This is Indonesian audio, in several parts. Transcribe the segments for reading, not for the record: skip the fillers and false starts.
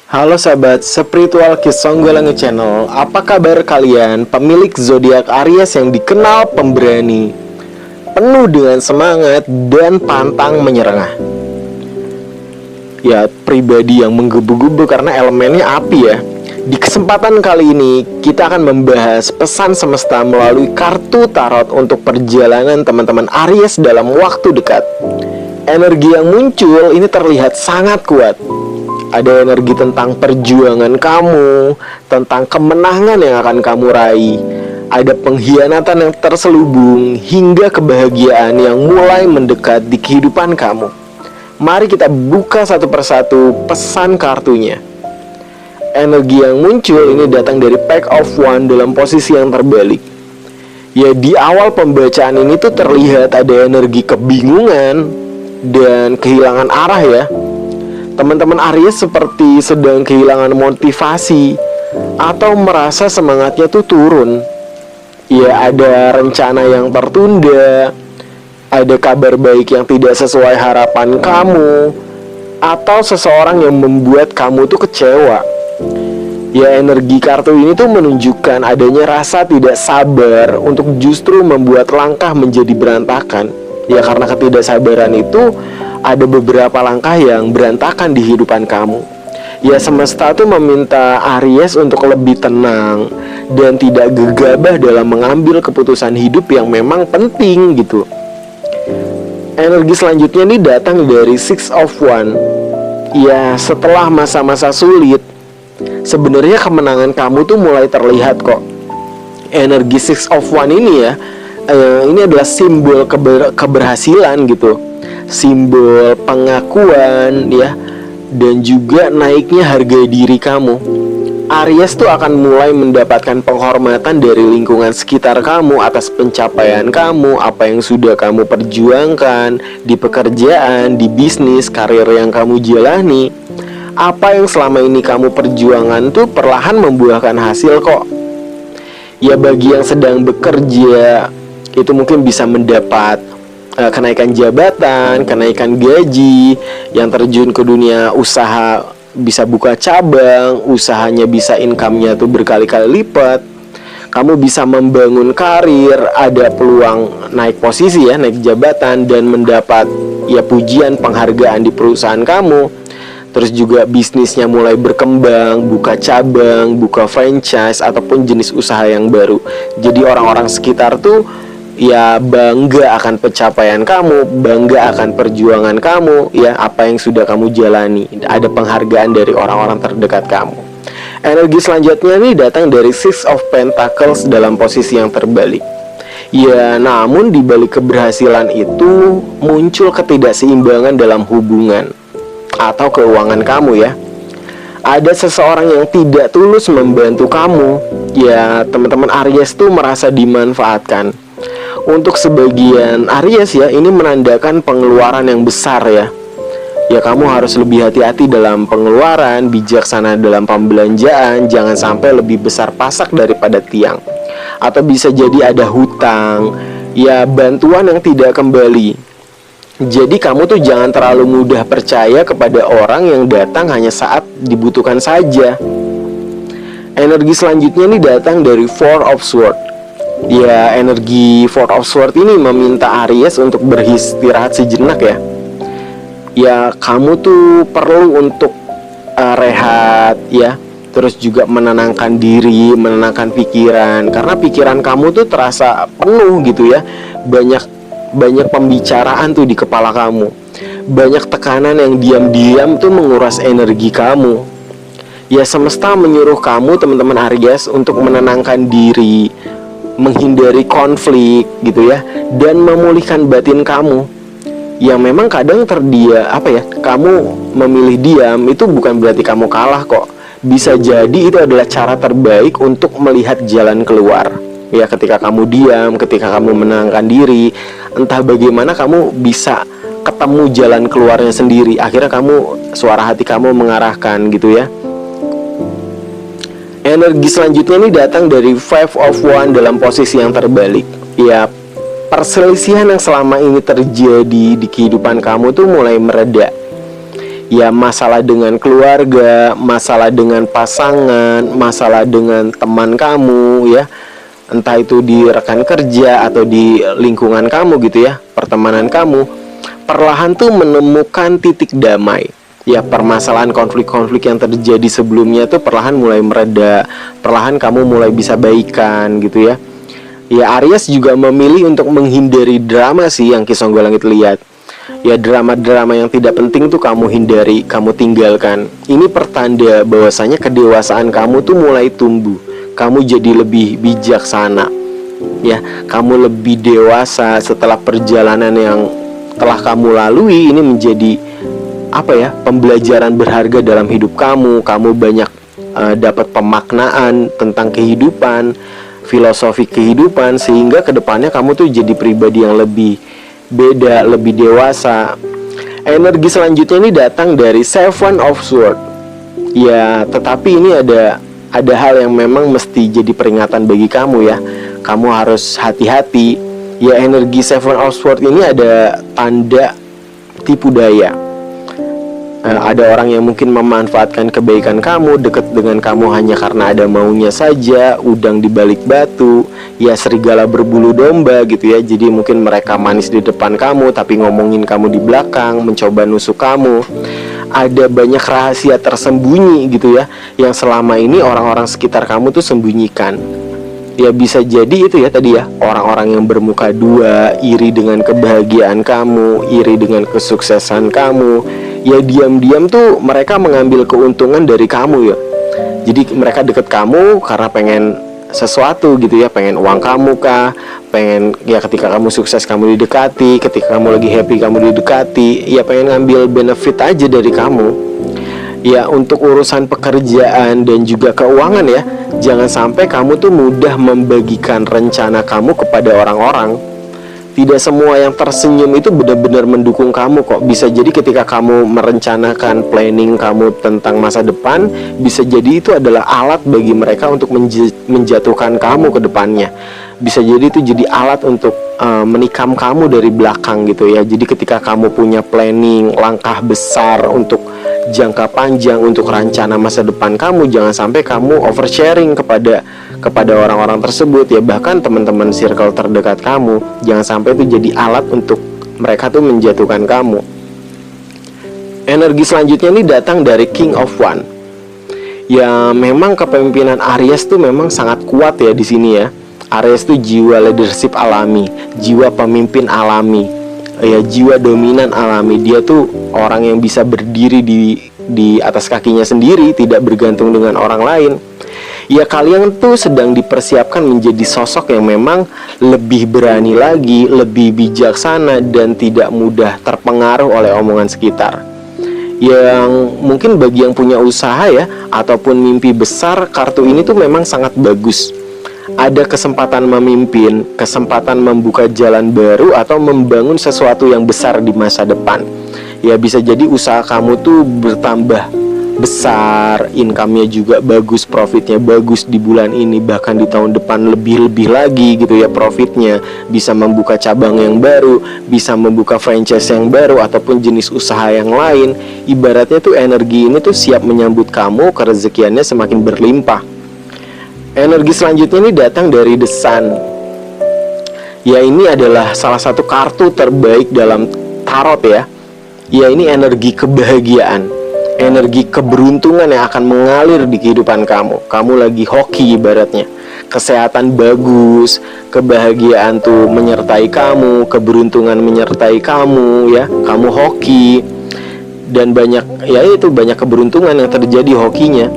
Halo sahabat spiritual Kisonggolangi Channel. Apa kabar kalian? Pemilik zodiak Aries yang dikenal pemberani, penuh dengan semangat dan pantang menyerah. Ya, pribadi yang menggebu-gebu karena elemennya api ya. Di kesempatan kali ini kita akan membahas pesan semesta melalui kartu tarot untuk perjalanan teman-teman Aries dalam waktu dekat. Energi yang muncul ini terlihat sangat kuat. Ada energi tentang perjuangan kamu, tentang kemenangan yang akan kamu raih. Ada pengkhianatan yang terselubung, hingga kebahagiaan yang mulai mendekat di kehidupan kamu. Mari kita buka satu persatu pesan kartunya. Energi yang muncul ini datang dari Pack of Wands dalam posisi yang terbalik. Ya, di awal pembacaan ini tuh terlihat ada energi kebingungan dan kehilangan arah ya. Teman-teman Aries seperti sedang kehilangan motivasi atau merasa semangatnya tuh turun. Ya, ada rencana yang tertunda, ada kabar baik yang tidak sesuai harapan kamu, atau seseorang yang membuat kamu tuh kecewa. Ya, energi kartu ini tuh menunjukkan adanya rasa tidak sabar untuk justru membuat langkah menjadi berantakan. Ya, karena ketidaksabaran itu ada beberapa langkah yang berantakan di kehidupan kamu. Ya, semesta tuh meminta Aries untuk lebih tenang dan tidak gegabah dalam mengambil keputusan hidup yang memang penting gitu. Energi selanjutnya ini datang dari Six of Wands. Ya, setelah masa-masa sulit, sebenarnya kemenangan kamu tuh mulai terlihat kok. Energi Six of Wands ini ya, ini adalah simbol keberhasilan gitu, simbol pengakuan ya, dan juga naiknya harga diri kamu. Aries tuh akan mulai mendapatkan penghormatan dari lingkungan sekitar kamu atas pencapaian kamu, apa yang sudah kamu perjuangkan di pekerjaan, di bisnis, karir yang kamu jalani. Apa yang selama ini kamu perjuangan tuh perlahan membuahkan hasil kok. Ya, bagi yang sedang bekerja, itu mungkin bisa mendapat kenaikan jabatan, kenaikan gaji. Yang terjun ke dunia usaha bisa buka cabang, usahanya bisa income-nya tuh berkali-kali lipat. Kamu bisa membangun karir, ada peluang naik posisi ya, naik jabatan, dan mendapat ya pujian, penghargaan di perusahaan kamu. Terus juga bisnisnya mulai berkembang, buka cabang, buka franchise, ataupun jenis usaha yang baru. Jadi orang-orang sekitar tuh ya bangga akan pencapaian kamu, bangga akan perjuangan kamu, ya apa yang sudah kamu jalani. Ada penghargaan dari orang-orang terdekat kamu. Energi selanjutnya ini datang dari Six of Pentacles dalam posisi yang terbalik. Ya, namun di balik keberhasilan itu muncul ketidakseimbangan dalam hubungan atau keuangan kamu ya. Ada seseorang yang tidak tulus membantu kamu. Ya, teman-teman Aries tuh merasa dimanfaatkan. Untuk sebagian Aries ya, ini menandakan pengeluaran yang besar ya. Ya, kamu harus lebih hati-hati dalam pengeluaran, bijaksana dalam pembelanjaan, jangan sampai lebih besar pasak daripada tiang. Atau bisa jadi ada hutang, ya bantuan yang tidak kembali. Jadi kamu tuh jangan terlalu mudah percaya kepada orang yang datang hanya saat dibutuhkan saja. Energi selanjutnya ini datang dari Four of Swords. Ya, energi Four of Swords ini meminta Aries untuk beristirahat sejenak ya. Ya, kamu tuh perlu untuk rehat ya. Terus juga menenangkan diri, menenangkan pikiran. Karena pikiran kamu tuh terasa penuh gitu ya. Banyak pembicaraan tuh di kepala kamu. Banyak tekanan yang diam-diam tuh menguras energi kamu. Ya, semesta menyuruh kamu teman-teman Aries untuk menenangkan diri, menghindari konflik gitu ya, dan memulihkan batin kamu. Yang memang kadang kamu memilih diam itu bukan berarti kamu kalah kok. Bisa jadi itu adalah cara terbaik untuk melihat jalan keluar. Ya, ketika kamu diam, ketika kamu menenangkan diri, entah bagaimana kamu bisa ketemu jalan keluarnya sendiri. Akhirnya suara hati kamu mengarahkan gitu ya. Energi selanjutnya ini datang dari Five of Wands dalam posisi yang terbalik. Ya, perselisihan yang selama ini terjadi di kehidupan kamu tuh mulai mereda. Ya masalah dengan keluarga, masalah dengan pasangan, masalah dengan teman kamu ya, entah itu di rekan kerja atau di lingkungan kamu gitu ya, pertemanan kamu, perlahan tuh menemukan titik damai. Ya permasalahan konflik-konflik yang terjadi sebelumnya tuh perlahan mulai mereda, perlahan kamu mulai bisa baikan gitu ya. Ya Aries juga memilih untuk menghindari drama sih yang Ki Songgolangit lihat. Ya drama-drama yang tidak penting tuh kamu hindari, kamu tinggalkan. Ini pertanda bahwasanya kedewasaan kamu tuh mulai tumbuh. Kamu jadi lebih bijaksana. Ya, kamu lebih dewasa setelah perjalanan yang telah kamu lalui. Ini menjadi pembelajaran berharga dalam hidup kamu. Kamu banyak dapat pemaknaan tentang kehidupan, filosofi kehidupan, sehingga kedepannya kamu tuh jadi pribadi yang lebih beda, lebih dewasa. Energi selanjutnya ini datang dari Seven of Swords. Ya, tetapi ini ada hal yang memang mesti jadi peringatan bagi kamu ya. Kamu harus hati-hati. Ya, energi Seven of Swords ini ada tanda tipu daya. Ada orang yang mungkin memanfaatkan kebaikan kamu, dekat dengan kamu hanya karena ada maunya saja, udang di balik batu, ya serigala berbulu domba gitu ya. Jadi mungkin mereka manis di depan kamu, tapi ngomongin kamu di belakang, mencoba nusuk kamu. Ada banyak rahasia tersembunyi gitu ya, yang selama ini orang-orang sekitar kamu tuh sembunyikan. Ya bisa jadi itu ya tadi ya, orang-orang yang bermuka dua, iri dengan kebahagiaan kamu, iri dengan kesuksesan kamu. Ya diam-diam tuh mereka mengambil keuntungan dari kamu ya. Jadi mereka deket kamu karena pengen sesuatu gitu ya, pengen uang kamu kah, pengen ya ketika kamu sukses kamu didekati, ketika kamu lagi happy kamu didekati, ya pengen ngambil benefit aja dari kamu. Ya untuk urusan pekerjaan dan juga keuangan ya, jangan sampai kamu tuh mudah membagikan rencana kamu kepada orang-orang. Tidak semua yang tersenyum itu benar-benar mendukung kamu kok. Bisa jadi ketika kamu merencanakan planning kamu tentang masa depan, bisa jadi itu adalah alat bagi mereka untuk menjatuhkan kamu ke depannya. Bisa jadi itu jadi alat untuk menikam kamu dari belakang gitu ya. Jadi ketika kamu punya planning, langkah besar untuk jangka panjang, untuk rencana masa depan kamu, jangan sampai kamu oversharing kepada orang-orang tersebut ya, bahkan teman-teman circle terdekat kamu. Jangan sampai itu jadi alat untuk mereka tuh menjatuhkan kamu. Energi selanjutnya ini datang dari King of Wands. Ya memang kepemimpinan Aries tuh memang sangat kuat ya di sini ya. Aries tuh jiwa leadership alami, jiwa pemimpin alami, ya jiwa dominan alami. Dia tuh orang yang bisa berdiri di atas kakinya sendiri, tidak bergantung dengan orang lain. Ya kalian tuh sedang dipersiapkan menjadi sosok yang memang lebih berani lagi, lebih bijaksana, dan tidak mudah terpengaruh oleh omongan sekitar. Yang mungkin bagi yang punya usaha ya, ataupun mimpi besar, kartu ini tuh memang sangat bagus. Ada kesempatan memimpin, kesempatan membuka jalan baru, atau membangun sesuatu yang besar di masa depan. Ya bisa jadi usaha kamu tuh bertambah besar, income-nya juga bagus, profitnya bagus di bulan ini, bahkan di tahun depan lebih-lebih lagi gitu ya profitnya. Bisa membuka cabang yang baru, bisa membuka franchise yang baru, ataupun jenis usaha yang lain. Ibaratnya tuh energi ini tuh siap menyambut kamu, kerezekiannya semakin berlimpah. Energi selanjutnya ini datang dari The Sun. Ya ini adalah salah satu kartu terbaik dalam tarot ya. Ya ini energi kebahagiaan, energi keberuntungan yang akan mengalir di kehidupan kamu. Kamu lagi hoki ibaratnya. Kesehatan bagus, kebahagiaan tuh menyertai kamu, keberuntungan menyertai kamu ya. Kamu hoki, dan banyak ya itu banyak keberuntungan yang terjadi hokinya.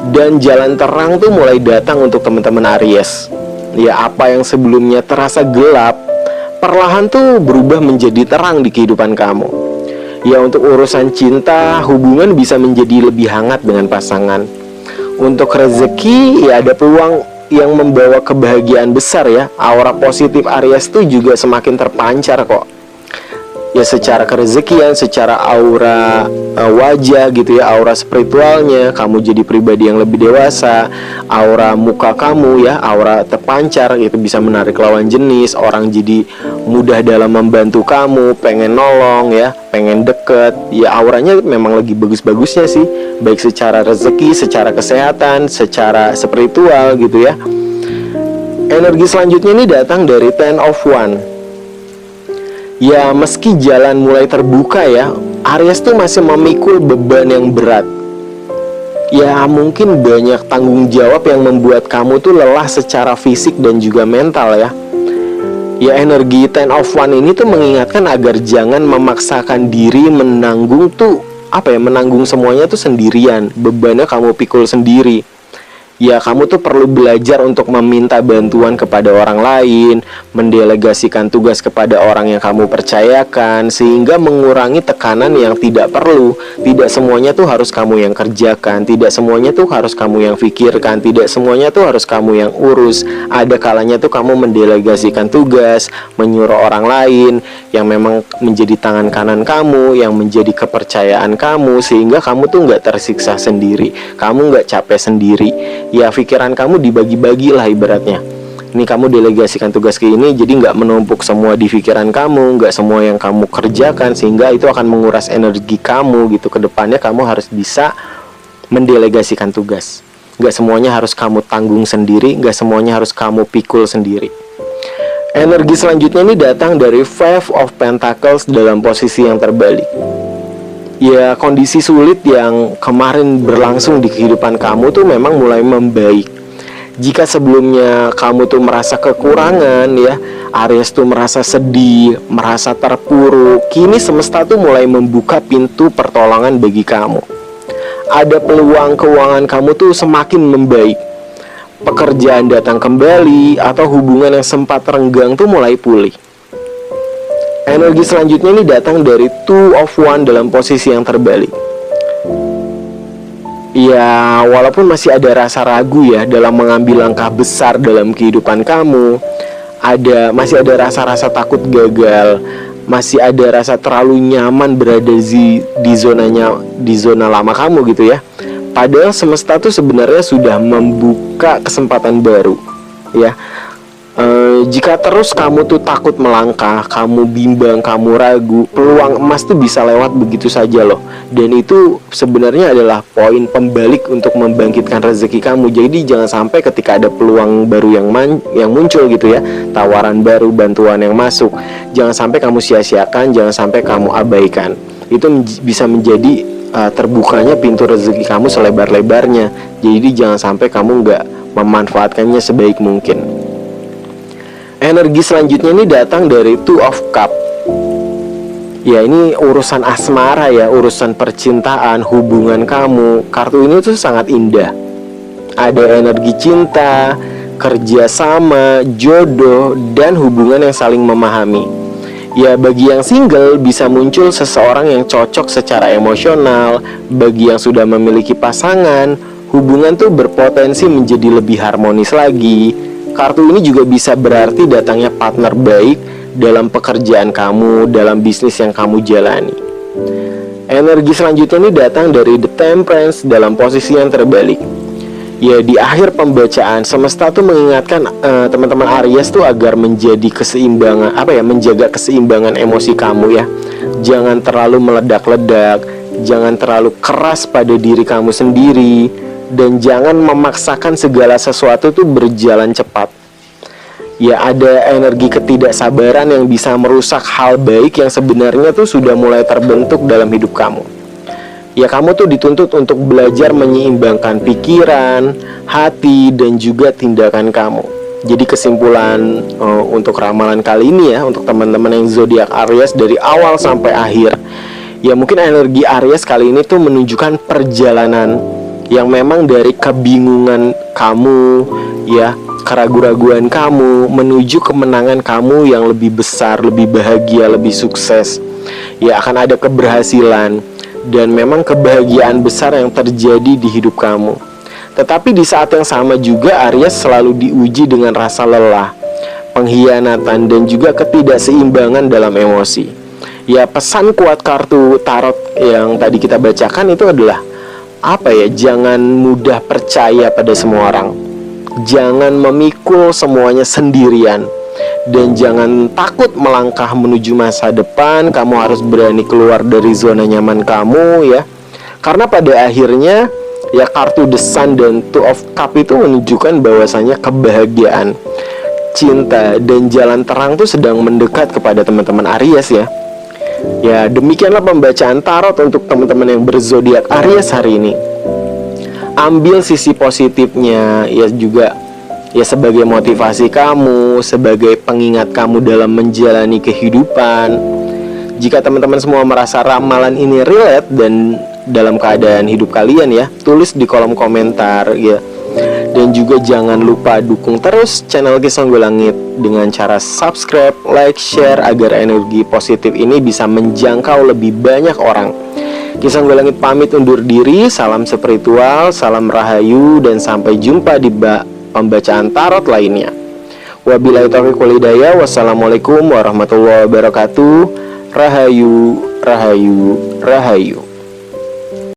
Dan jalan terang tuh mulai datang untuk teman-teman Aries. Ya apa yang sebelumnya terasa gelap, perlahan tuh berubah menjadi terang di kehidupan kamu. Ya untuk urusan cinta, hubungan bisa menjadi lebih hangat dengan pasangan. Untuk rezeki, ya ada peluang yang membawa kebahagiaan besar ya. Aura positif Aries tuh juga semakin terpancar kok. ya secara kerezekian, secara aura wajah gitu ya, aura spiritualnya, kamu jadi pribadi yang lebih dewasa, aura muka kamu ya, aura terpancar itu bisa menarik lawan jenis, orang jadi mudah dalam membantu kamu, pengen nolong ya, pengen deket, ya auranya memang lagi bagus-bagusnya sih, baik secara rezeki, secara kesehatan, secara spiritual gitu ya. Energi selanjutnya ini datang dari Ten of Wands. Ya meski jalan mulai terbuka ya, Aries tuh masih memikul beban yang berat. Ya mungkin banyak tanggung jawab yang membuat kamu tuh lelah secara fisik dan juga mental ya. Ya energi Ten of Wands ini tuh mengingatkan agar jangan memaksakan diri menanggung tuh menanggung semuanya tuh sendirian. Bebannya kamu pikul sendiri. Ya kamu tuh perlu belajar untuk meminta bantuan kepada orang lain, mendelegasikan tugas kepada orang yang kamu percayakan, sehingga mengurangi tekanan yang tidak perlu. Tidak semuanya tuh harus kamu yang kerjakan, tidak semuanya tuh harus kamu yang pikirkan, tidak semuanya tuh harus kamu yang urus. Ada kalanya tuh kamu mendelegasikan tugas, menyuruh orang lain yang memang menjadi tangan kanan kamu, yang menjadi kepercayaan kamu, sehingga kamu tuh nggak tersiksa sendiri, kamu nggak capek sendiri. Ya pikiran kamu dibagi-bagi lah ibaratnya. Ini kamu delegasikan tugas ke ini, jadi nggak menumpuk semua di pikiran kamu, nggak semua yang kamu kerjakan, sehingga itu akan menguras energi kamu gitu. Kedepannya kamu harus bisa mendelegasikan tugas. Nggak semuanya harus kamu tanggung sendiri, nggak semuanya harus kamu pikul sendiri. Energi selanjutnya ini datang dari Five of Pentacles dalam posisi yang terbalik. Ya kondisi sulit yang kemarin berlangsung di kehidupan kamu tuh memang mulai membaik. Jika sebelumnya kamu tuh merasa kekurangan ya, Aries tuh merasa sedih, merasa terpuruk, kini semesta tuh mulai membuka pintu pertolongan bagi kamu. Ada peluang keuangan kamu tuh semakin membaik. Pekerjaan datang kembali atau hubungan yang sempat renggang tuh mulai pulih. Energi selanjutnya ini datang dari Two of Wands dalam posisi yang terbalik. Ya, walaupun masih ada rasa ragu ya dalam mengambil langkah besar dalam kehidupan kamu, masih ada rasa-rasa takut gagal, masih ada rasa terlalu nyaman berada di zona lama kamu gitu ya. Padahal semesta tuh sebenarnya sudah membuka kesempatan baru ya. Jika terus kamu tuh takut melangkah, kamu bimbang, kamu ragu, peluang emas tuh bisa lewat begitu saja loh. Dan itu sebenarnya adalah poin pembalik untuk membangkitkan rezeki kamu. Jadi jangan sampai ketika ada peluang baru yang muncul gitu ya, tawaran baru, bantuan yang masuk, jangan sampai kamu sia-siakan, jangan sampai kamu abaikan. Itu bisa menjadi terbukanya pintu rezeki kamu selebar-lebarnya. Jadi jangan sampai kamu nggak memanfaatkannya sebaik mungkin. Energi selanjutnya ini datang dari Two of Cups. Ya ini urusan asmara ya, urusan percintaan, hubungan kamu. Kartu ini tuh sangat indah. Ada energi cinta, kerjasama, jodoh, dan hubungan yang saling memahami. Ya bagi yang single bisa muncul seseorang yang cocok secara emosional. Bagi yang sudah memiliki pasangan, hubungan tuh berpotensi menjadi lebih harmonis lagi. Kartu ini juga bisa berarti datangnya partner baik dalam pekerjaan kamu, dalam bisnis yang kamu jalani. Energi selanjutnya ini datang dari The Temperance dalam posisi yang terbalik. Ya di akhir pembacaan semesta tuh mengingatkan teman-teman Aries tuh agar menjadi keseimbangan, menjaga keseimbangan emosi kamu ya. Jangan terlalu meledak-ledak, jangan terlalu keras pada diri kamu sendiri, dan jangan memaksakan segala sesuatu tuh berjalan cepat. Ya ada energi ketidaksabaran yang bisa merusak hal baik yang sebenarnya tuh sudah mulai terbentuk dalam hidup kamu. Ya kamu tuh dituntut untuk belajar menyeimbangkan pikiran, hati, dan juga tindakan kamu. Jadi kesimpulan untuk ramalan kali ini ya, untuk teman-teman yang zodiak Aries dari awal sampai akhir, ya mungkin energi Aries kali ini tuh menunjukkan perjalanan yang memang dari kebingungan kamu ya, keraguan-raguan kamu menuju kemenangan kamu yang lebih besar, lebih bahagia, lebih sukses. Ya akan ada keberhasilan dan memang kebahagiaan besar yang terjadi di hidup kamu. Tetapi di saat yang sama juga Aries selalu diuji dengan rasa lelah, pengkhianatan, dan juga ketidakseimbangan dalam emosi. Ya, pesan kuat kartu tarot yang tadi kita bacakan itu adalah apa ya? Jangan mudah percaya pada semua orang. Jangan memikul semuanya sendirian. Dan jangan takut melangkah menuju masa depan. Kamu harus berani keluar dari zona nyaman kamu ya. Karena pada akhirnya ya kartu The Sun dan Two of Cup itu menunjukkan bahwasanya kebahagiaan, cinta, dan jalan terang tuh sedang mendekat kepada teman-teman Aries ya. Ya, demikianlah pembacaan tarot untuk teman-teman yang berzodiak Aries hari ini. Ambil sisi positifnya ya, juga ya sebagai motivasi kamu, sebagai pengingat kamu dalam menjalani kehidupan. Jika teman-teman semua merasa ramalan ini relate dan dalam keadaan hidup kalian ya, tulis di kolom komentar ya. Dan juga jangan lupa dukung terus channel Kisah Songgol Langit dengan cara subscribe, like, share agar energi positif ini bisa menjangkau lebih banyak orang. Kisah Songgol Langit pamit undur diri. Salam spiritual, salam rahayu, dan sampai jumpa di pembacaan tarot lainnya. Wabillahi taufiq wal hidayah. Wassalamualaikum warahmatullahi wabarakatuh. Rahayu, rahayu, rahayu.